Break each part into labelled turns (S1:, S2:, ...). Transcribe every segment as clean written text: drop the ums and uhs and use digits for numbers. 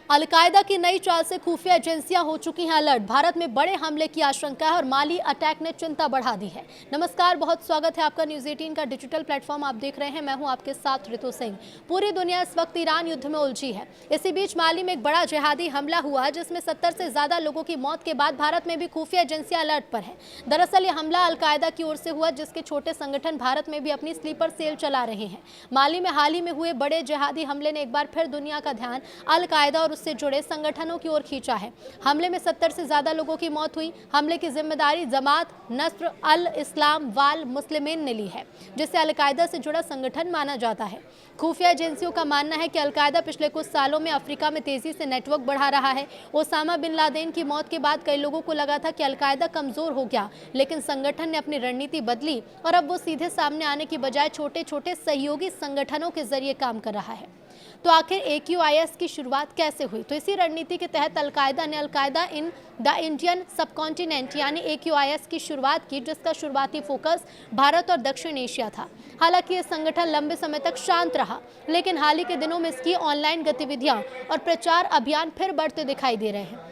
S1: Al Qaeda की नई चाल से खुफिया एजेंसियां हो चुकी हैं अलर्ट। भारत में बड़े हमले की आशंका है और माली अटैक ने चिंता बढ़ा दी है। नमस्कार, बहुत स्वागत है आपका न्यूज 18 का डिजिटल प्लेटफॉर्म आप देख रहे हैं। मैं हूं आपके साथ ऋतु सिंह। पूरी दुनिया इस वक्त ईरान युद्ध में उलझी है। इसी बीच माली में एक बड़ा जिहादी हमला हुआ है जिसमें 70 से ज्यादा लोगों की मौत के बाद भारत में भी खुफिया एजेंसियां अलर्ट पर है। दरअसल ये हमला अलकायदा की ओर से हुआ जिसके छोटे संगठन भारत में भी अपनी स्लीपर सेल चला रहे हैं। माली में हाल ही में हुए बड़े जिहादी हमले ने एक बार फिर दुनिया का ध्यान अलकायदा और उससे जुड़े संगठनों की ओर खींचा है। हमले में 70 से ज्यादा लोगों की मौत हुई। हमले की जिम्मेदारी जमात नस्र अल इस्लाम वाल मुस्लिमीन ने ली है, जिसे अलकायदा से जुड़ा संगठन माना जाता है। खुफिया एजेंसियों का मानना है कि अलकायदा पिछले कुछ सालों में अफ्रीका में तेजी से नेटवर्क बढ़ा रहा है। ओसामा बिन लादेन की मौत के बाद कई लोगों को लगा था कि अलकायदा कमजोर हो गया, लेकिन संगठन ने अपनी रणनीति बदली और अब वो सीधे सामने आने की बजाय छोटे छोटे सहयोगी संगठनों के जरिए काम कर रहा है। तो आखिर AQIS की शुरुआत कैसे हुई? तो इसी रणनीति के तहत अलकायदा ने al Qaeda in the Indian subcontinent यानी AQIS की शुरुआत की, जिसका शुरुआती फोकस भारत और दक्षिण एशिया था। हालांकि ये संगठन लंबे समय तक शांत रहा, लेकिन हाल ही के दिनों में इसकी ऑनलाइन गतिविधियां और प्रचार अभियान फिर बढ़ते दिखाई दे रहे हैं।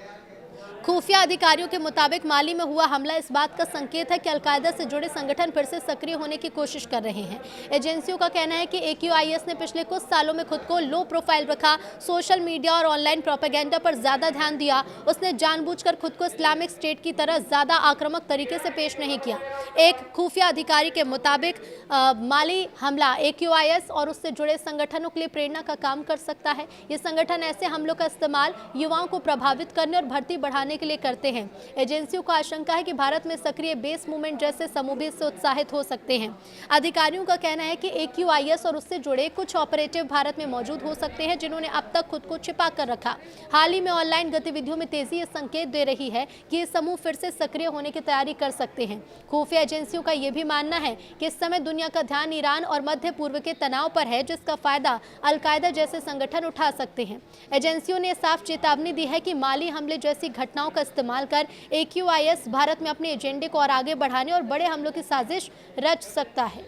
S1: खुफिया अधिकारियों के मुताबिक माली में हुआ हमला इस बात का संकेत है कि अलकायदा से जुड़े संगठन फिर से सक्रिय होने की कोशिश कर रहे हैं। एजेंसियों का कहना है कि AQIS ने पिछले कुछ सालों में खुद को लो प्रोफाइल रखा, सोशल मीडिया और ऑनलाइन प्रोपेगेंडा पर ज्यादा ध्यान दिया। उसने जानबूझकर खुद को इस्लामिक स्टेट की तरह ज्यादा आक्रामक तरीके से पेश नहीं किया। एक खुफिया अधिकारी के मुताबिक माली हमला AQIS और उससे जुड़े संगठनों के लिए प्रेरणा का काम कर सकता है। ये संगठन ऐसे हमलों का इस्तेमाल युवाओं को प्रभावित करने और भर्ती बढ़ाने के लिए करते हैं। एजेंसियों को आशंका है कि भारत में सक्रिय बेस मूवमेंट जैसे समूह भी इससे उत्साहित हो सकते हैं। अधिकारियों का कहना है कि AQIS और उससे जुड़े कुछ ऑपरेटिव भारत में मौजूद हो सकते हैं जिन्होंने अब तक खुद को छिपा कर रखा। हाल ही में ऑनलाइन गतिविधियों में तेजी ये संकेत दे रही है कि ये समूह फिर से सक्रिय होने की तैयारी कर सकते हैं। खुफिया एजेंसियों का यह भी मानना है कि इस समय दुनिया का ध्यान ईरान और मध्य पूर्व के तनाव पर है, जिसका फायदा अलकायदा जैसे संगठन उठा सकते हैं। एजेंसियों ने साफ चेतावनी दी है कि माली हमले जैसी घटनाओं का इस्तेमाल कर AQIS भारत में अपने एजेंडे को और आगे बढ़ाने और बड़े हमलों की साजिश रच सकता है।